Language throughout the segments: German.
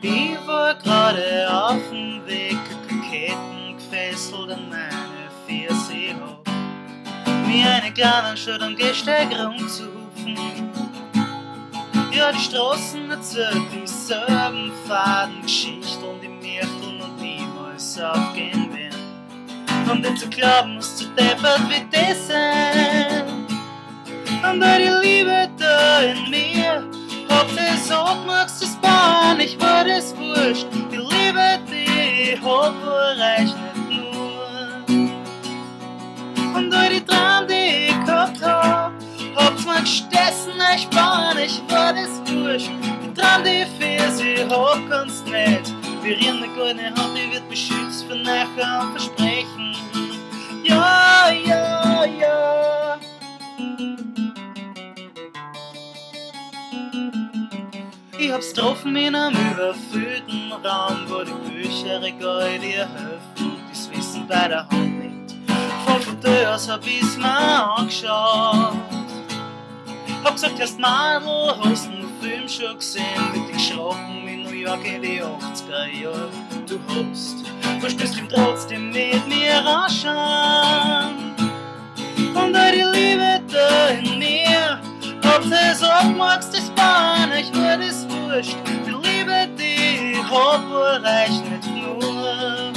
Ich war gerade auf dem Weg, Ketten gefesselt an meine Ferse hab. Wie eine kleine Stadt am Gehsteig rumzuhupfen. Ja, die Straßen erzählt dieselben Fadengeschichten und die Märchen und niemals aufgehen werden. Und nicht zu glauben, muss zu deppert wie das sein. Und all die Liebe da in mir, hab das angemacht, das Bahn, ich war das wurscht. Die Liebe, die ich hab, reicht nicht nur. Und all die Träume, die ich gehabt hab, hab's mir gestessen, ich bahn, ich war das wurscht. Die Träume, die ich für sie hab, kannst nicht. Wir in der goldene Hand, die wird beschützt von nachher und Versprechen. Ja, ja, ja. Ich hab's getroffen in einem überfüllten Raum, wo die Bücherregale dir helfen und das Wissen bei der Hand liegt. Von Foto aus hab ich's mir angeschaut. Hab gesagt, erst Madel, hast du den Film schon gesehen? Mit den Schrocken in New York in die 80er Jahre. Du verstehst ihm trotzdem mit mir anschauen. Und all die Liebe da in mir, ob das abmachst, das Bahn, ich war das wurscht. Die Liebe, die ich hab, reicht nicht nur.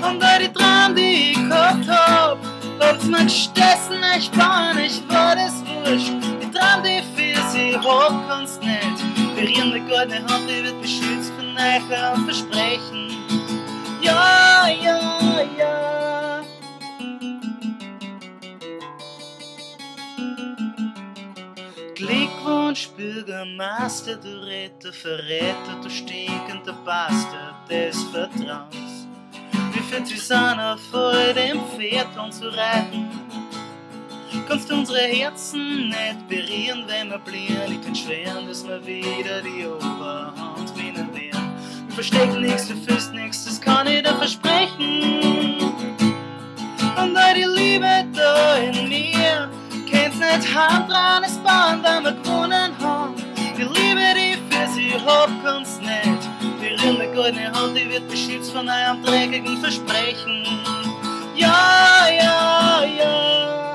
Und all die Träume, die ich gehabt hab, hab's mir gestessen, ich bahn, ich war das wurscht. Die Träume, die ich für sie hab, kannst nicht. Wir in der goldene Hand, die wird beschützt von nachher und Versprechen. Ja, ja, ja. Glückwunsch, Bürgermeister, du Retter, Verräter, du stinkender Bastard des Vertrauens. Wie fühlt sich's an, auf voll dem Pferd zu reiten? Kannst du unsere Herzen nicht berühren, wenn wir blieren? Ich kann schwören, dass wir wieder die Oberhand gewinnen werden. Wir verstecken nichts, du fühlst nichts, das kann ich dir versprechen. Und all die Liebe da in mir, kennt's nicht Hand dran, es Bahn, weil wir gewonnen haben. Die Liebe, die ich für sie hab, kann's nicht. Wir in der goldene Hand, die wird beschützt von einem dreckigen Versprechen. Ja, ja, ja.